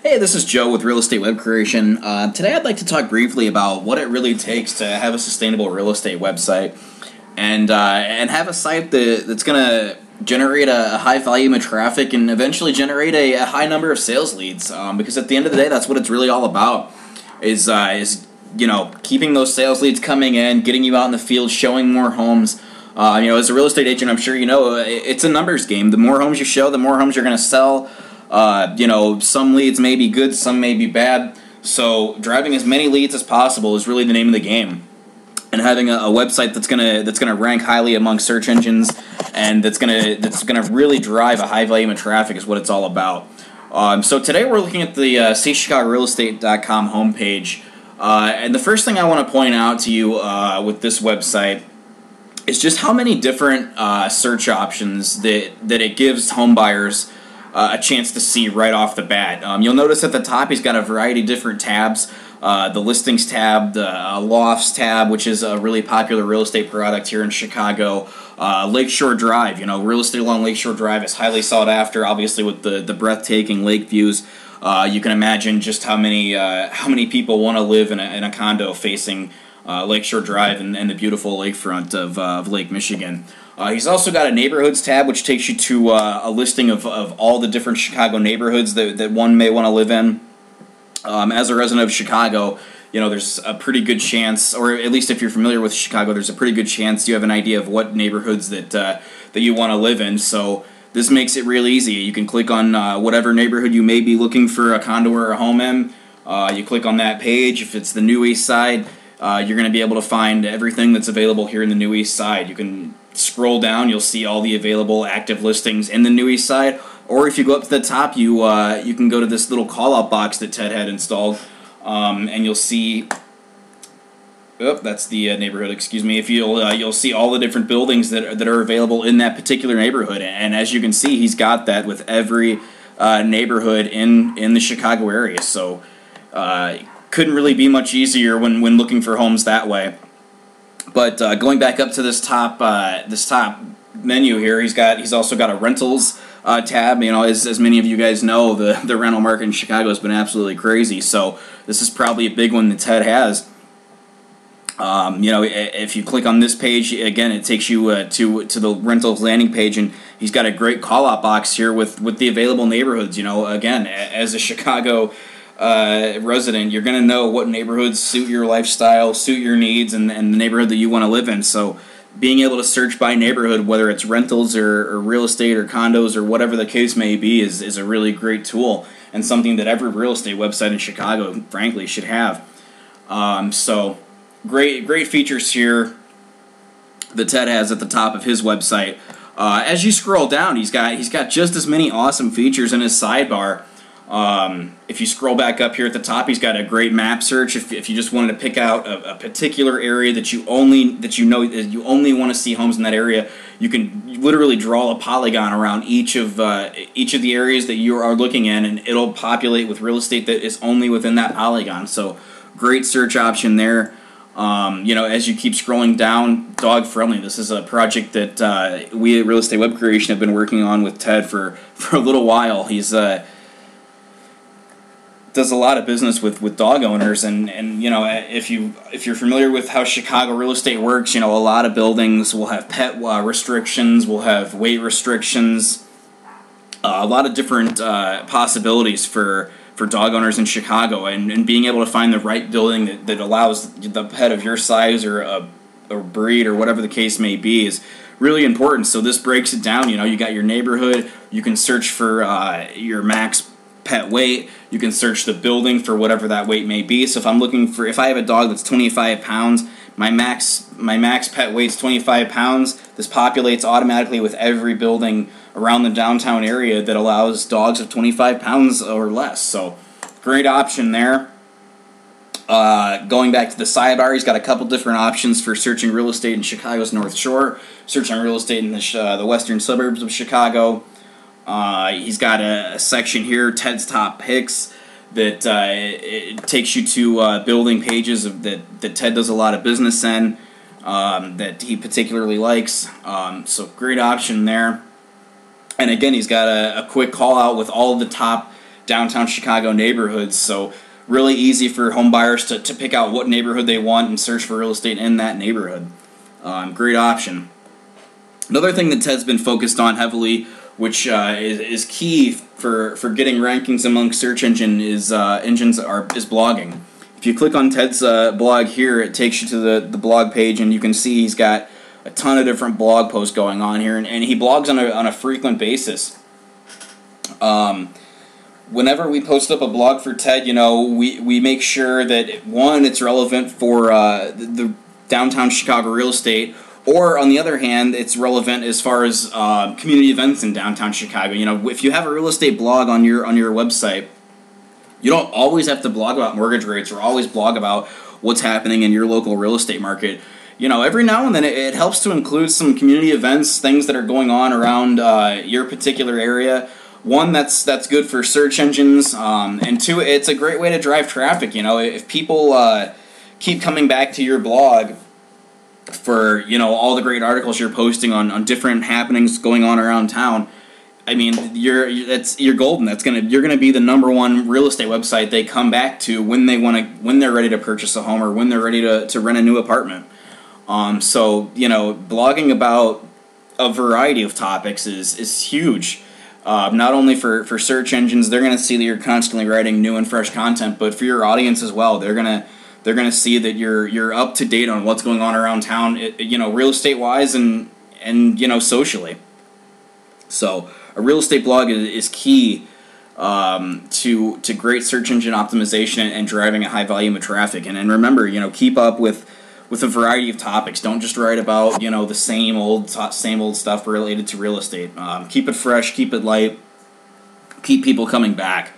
Hey, this is Joe with Real Estate Web Creation. Today I'd like to talk briefly about what it really takes to have a sustainable real estate website and have a site that's going to generate a high volume of traffic and eventually generate a high number of sales leads. Because at the end of the day, that's what it's really all about is keeping those sales leads coming in, getting you out in the field, showing more homes. As a real estate agent, I'm sure you know it's a numbers game. The more homes you show, the more homes you're going to sell. Some leads may be good, some may be bad. So driving as many leads as possible is really the name of the game. And having a website that's gonna rank highly among search engines and that's gonna really drive a high volume of traffic is what it's all about. So today we're looking at the CHicagoRealEstate.com homepage, and the first thing I want to point out to you with this website is just how many different search options that it gives home buyers a chance to see right off the bat. You'll notice at the top he's got a variety of different tabs. The listings tab, the lofts tab, which is a really popular real estate product here in Chicago. Lakeshore Drive, real estate along Lakeshore Drive is highly sought after, obviously with the breathtaking lake views. You can imagine just how many people want to live in a condo facing Lakeshore Drive and the beautiful lakefront of Lake Michigan. He's also got a neighborhoods tab, which takes you to a listing of all the different Chicago neighborhoods that one may want to live in. As a resident of Chicago, there's a pretty good chance, or at least if you're familiar with Chicago, there's a pretty good chance you have an idea of what neighborhoods that you want to live in. So this makes it real easy. You can click on whatever neighborhood you may be looking for a condo or a home in. You click on that page. If it's the New East Side, you're going to be able to find everything that's available here in the New East Side. You can scroll down, you'll see all the available active listings in the New East Side, or if you go up to the top, you can go to this little call-out box that Ted had installed, and you'll see. Oh, that's the neighborhood. Excuse me. If you'll see all the different buildings that are available in that particular neighborhood, and as you can see, he's got that with every neighborhood in the Chicago area. So couldn't really be much easier when looking for homes that way. But going back up to this top menu here, he's also got a rentals tab. As many of you guys know, the rental market in Chicago has been absolutely crazy. So this is probably a big one that Ted has. If you click on this page again, it takes you to the rentals landing page, and he's got a great call-out box here with the available neighborhoods. Again, as a Chicago resident, you're going to know what neighborhoods suit your lifestyle, suit your needs, and the neighborhood that you want to live in. So being able to search by neighborhood, whether it's rentals or real estate or condos or whatever the case may be, is a really great tool and something that every real estate website in Chicago, frankly, should have. So great features here that Ted has at the top of his website. As you scroll down, he's got just as many awesome features in his sidebar. If you scroll back up here at the top, he's got a great map search. If you just wanted to pick out a particular area that you only want to see homes in that area, you can literally draw a polygon around each of the areas that you are looking in, and it'll populate with real estate that is only within that polygon. So great search option there. As you keep scrolling down, dog friendly. This is a project that we at Real Estate Web Creation have been working on with Ted for a little while. He's does a lot of business with dog owners, and if you're familiar with how Chicago real estate works, a lot of buildings will have pet restrictions, will have weight restrictions, a lot of different possibilities for dog owners in Chicago, and being able to find the right building that allows the pet of your size or a breed or whatever the case may be is really important. So this breaks it down. You got your neighborhood, you can search for your max pet weight, you can search the building for whatever that weight may be. So if I have a dog that's 25 pounds, my max pet weight's 25 pounds, this populates automatically with every building around the downtown area that allows dogs of 25 pounds or less. So great option there. Going back to the sidebar, he's got a couple different options for searching real estate in Chicago's North Shore, searching real estate in the western suburbs of Chicago. He's got a section here, Ted's Top Picks, that it takes you to building pages that Ted does a lot of business in, that he particularly likes. So great option there. And again, he's got a quick call out with all of the top downtown Chicago neighborhoods. So really easy for home buyers to pick out what neighborhood they want and search for real estate in that neighborhood. Great option. Another thing that Ted's been focused on heavily, which is key for getting rankings among search engines, is blogging. If you click on Ted's blog here, it takes you to the blog page, and you can see he's got a ton of different blog posts going on here, and he blogs on a frequent basis. Whenever we post up a blog for Ted, we make sure that, one, it's relevant for the downtown Chicago real estate, or on the other hand, it's relevant as far as community events in downtown Chicago. If you have a real estate blog on your website, you don't always have to blog about mortgage rates or always blog about what's happening in your local real estate market. Every now and then it helps to include some community events, things that are going on around your particular area. One, that's good for search engines, and two, it's a great way to drive traffic. If people keep coming back to your blog for all the great articles you're posting on different happenings going on around town, I mean, you're golden. You're gonna be the number one real estate website they come back to when they're ready to purchase a home or when they're ready to rent a new apartment. So blogging about a variety of topics is huge. Not only for search engines, they're gonna see that you're constantly writing new and fresh content, but for your audience as well, they're gonna see that you're up to date on what's going on around town, real estate wise and socially. So a real estate blog is key to great search engine optimization and driving a high volume of traffic. And remember, keep up with a variety of topics. Don't just write about the same old stuff related to real estate. Keep it fresh, keep it light, keep people coming back.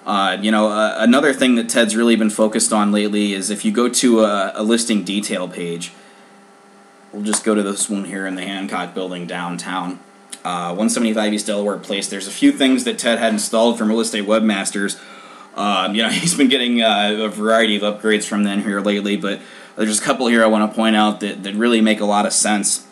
Another thing that Ted's really been focused on lately is if you go to a listing detail page. We'll just go to this one here in the Hancock Building downtown. 175 East Delaware Place. There's a few things that Ted had installed from Real Estate Webmasters. He's been getting a variety of upgrades from them here lately, but there's a couple here I want to point out that really make a lot of sense.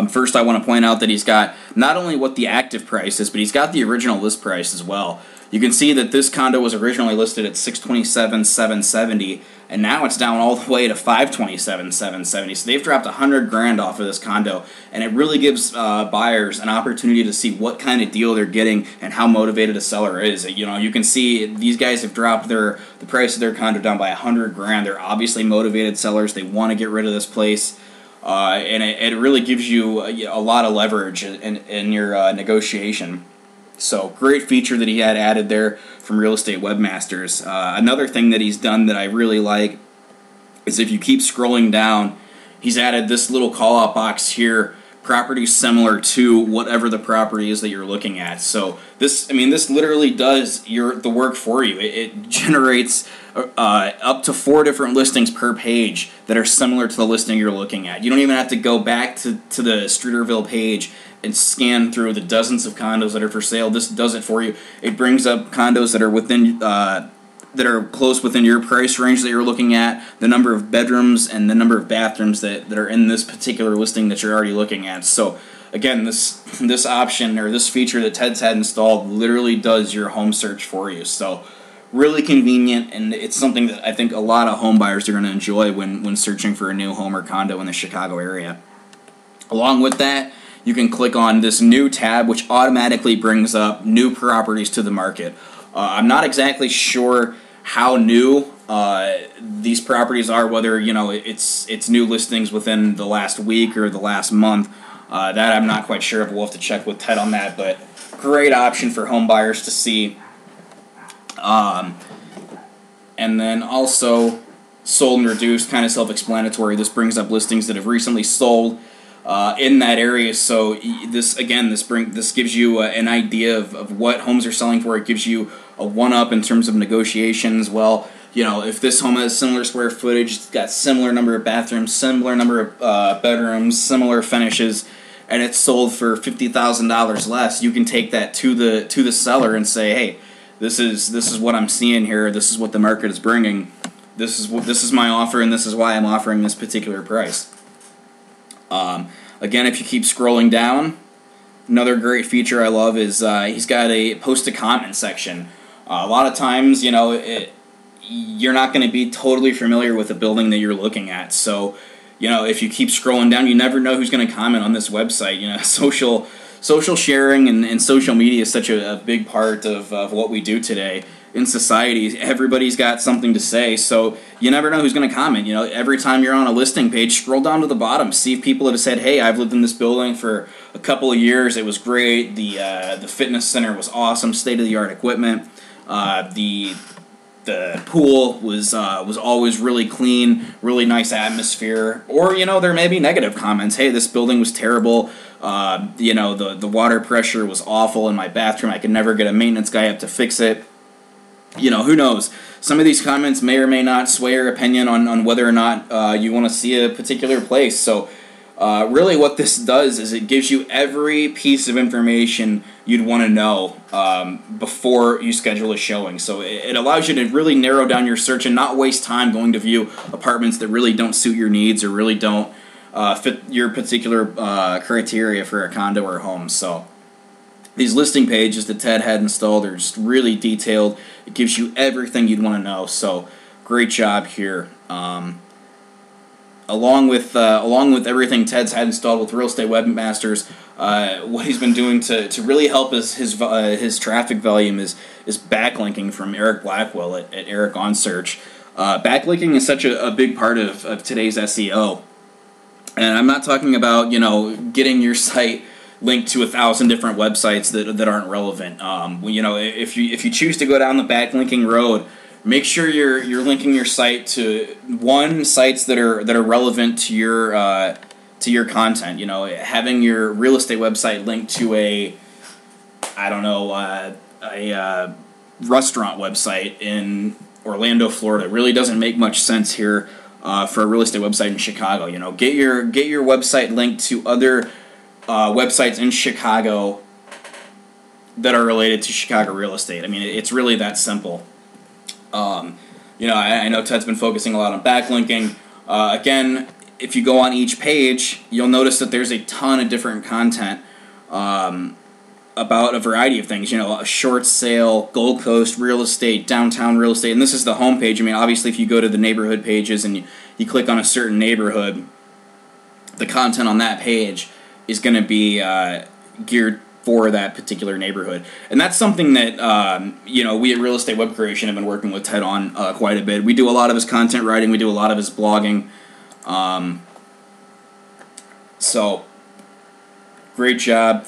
First, I want to point out that he's got not only what the active price is, but he's got the original list price as well. You can see that this condo was originally listed at $627,770, and now it's down all the way to $527,770. So they've dropped $100,000 off of this condo, and it really gives buyers an opportunity to see what kind of deal they're getting and how motivated a seller is. You can see these guys have dropped the price of their condo down by $100,000. They're obviously motivated sellers. They want to get rid of this place. And it really gives you a lot of leverage in your negotiation. So great feature that he had added there from Real Estate Webmasters. Another thing that he's done that I really like is if you keep scrolling down, he's added this little call-out box here, properties similar to whatever the property is that you're looking at. So this literally does the work for you. It generates up to 4 different listings per page that are similar to the listing you're looking at. You don't even have to go back to the Streeterville page and scan through the dozens of condos that are for sale. This does it for you. It brings up condos that are within that are close within your price range that you're looking at, the number of bedrooms and the number of bathrooms that are in this particular listing that you're already looking at. So again, this option or this feature that Ted's had installed literally does your home search for you. So really convenient, and it's something that I think a lot of home buyers are going to enjoy when searching for a new home or condo in the Chicago area. Along with that, you can click on this new tab, which automatically brings up new properties to the market. I'm not exactly sure how new these properties are, whether it's new listings within the last week or the last month. That I'm not quite sure of. We'll have to check with Ted on that, but great option for home buyers to see. And then also sold and reduced, kind of self-explanatory. This brings up listings that have recently sold in that area. So this gives you an idea of what homes are selling for. It gives you a one-up in terms of negotiations. Well, if this home has similar square footage, it's got similar number of bathrooms, similar number of bedrooms, similar finishes, and it's sold for $50,000 less, you can take that to the seller and say, hey, this is what I'm seeing here. This is what the market is bringing. This is my offer, and this is why I'm offering this particular price. Again, if you keep scrolling down, Another great feature I love is he's got a post a comment section. A lot of times, you're not going to be totally familiar with the building that you're looking at. So, if you keep scrolling down, you never know who's going to comment on this website. Social sharing and social media is such a big part of what we do today in society. Everybody's got something to say, so you never know who's going to comment. Every time you're on a listing page, scroll down to the bottom, see if people have said, "Hey, I've lived in this building for a couple of years. It was great. The fitness center was awesome. State of the art equipment. The pool was always really clean, really nice atmosphere." Or there may be negative comments. "Hey, this building was terrible. The water pressure was awful in my bathroom. I could never get a maintenance guy up to fix it." Who knows? Some of these comments may or may not sway your opinion on whether or not you want to see a particular place. So really what this does is it gives you every piece of information you'd want to know before you schedule a showing. So it allows you to really narrow down your search and not waste time going to view apartments that really don't suit your needs or really don't fit your particular criteria for a condo or home. So these listing pages that Ted had installed are just really detailed. It gives you everything you'd want to know. So great job here. Along with everything Ted's had installed with Real Estate Webmasters, what he's been doing to really help his traffic volume is backlinking from Eric Blackwell at Eric on Search. Backlinking is such a big part of today's SEO, and I'm not talking about getting your site linked to 1,000 different websites that aren't relevant. If you choose to go down the backlinking road, make sure you're linking your site to sites that are relevant to your content. Having your real estate website linked to a restaurant website in Orlando, Florida really doesn't make much sense here for a real estate website in Chicago. Get your website linked to other websites in Chicago that are related to Chicago real estate. I mean, it's really that simple. I know Ted's been focusing a lot on backlinking. Again, if you go on each page, you'll notice that there's a ton of different content about a variety of things. A short sale, Gold Coast real estate, downtown real estate, and this is the home page. I mean, obviously, if you go to the neighborhood pages and you click on a certain neighborhood, the content on that page is going to be geared for that particular neighborhood. And that's something that, we at Real Estate Web Creation have been working with Ted on quite a bit. We do a lot of his content writing. We do a lot of his blogging. So, great job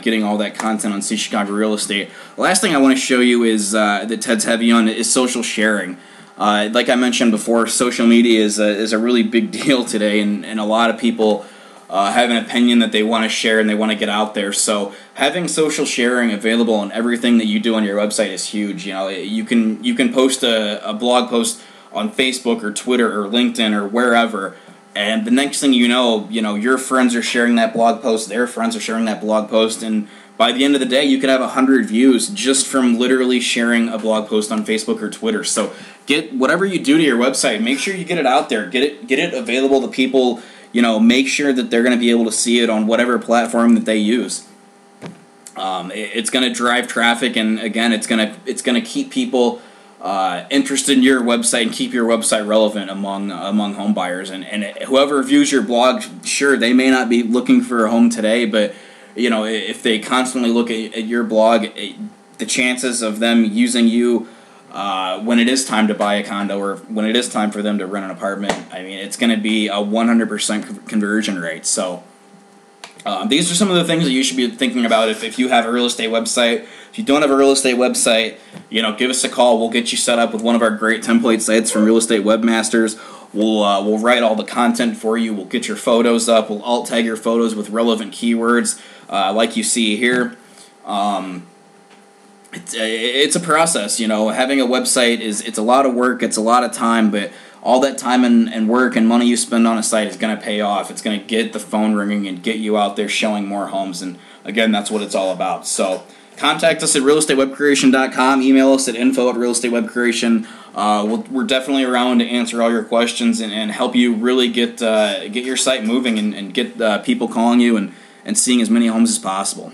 getting all that content on See Chicago Real Estate. The last thing I want to show you is that Ted's heavy on is social sharing. Like I mentioned before, social media is a really big deal today, and a lot of people have an opinion that they want to share and they want to get out there. So having social sharing available on everything that you do on your website is huge. You can post a blog post on Facebook or Twitter or LinkedIn or wherever, and the next thing you know, your friends are sharing that blog post, their friends are sharing that blog post, and by the end of the day, you could have 100 views just from literally sharing a blog post on Facebook or Twitter. So get whatever you do to your website, make sure you get it out there, get it available to people. Make sure that they're going to be able to see it on whatever platform that they use. It's going to drive traffic, and again, it's going to keep people interested in your website and keep your website relevant among home buyers. And whoever views your blog, sure, they may not be looking for a home today, but if they constantly look at your blog, the chances of them using you when it is time to buy a condo or when it is time for them to rent an apartment, I mean, it's going to be a 100% conversion rate. So these are some of the things that you should be thinking about if you have a real estate website. If you don't have a real estate website, give us a call. We'll get you set up with one of our great template sites from Real Estate Webmasters. We'll write all the content for you. We'll get your photos up. We'll alt tag your photos with relevant keywords like you see here. It's a process, having a website it's a lot of work, it's a lot of time, but all that time and work and money you spend on a site is going to pay off. It's going to get the phone ringing and get you out there showing more homes, and again, that's what it's all about. So contact us at realestatewebcreation.com, email us at info@realestatewebcreation. We're definitely around to answer all your questions and help you really get your site moving and get people calling you and seeing as many homes as possible.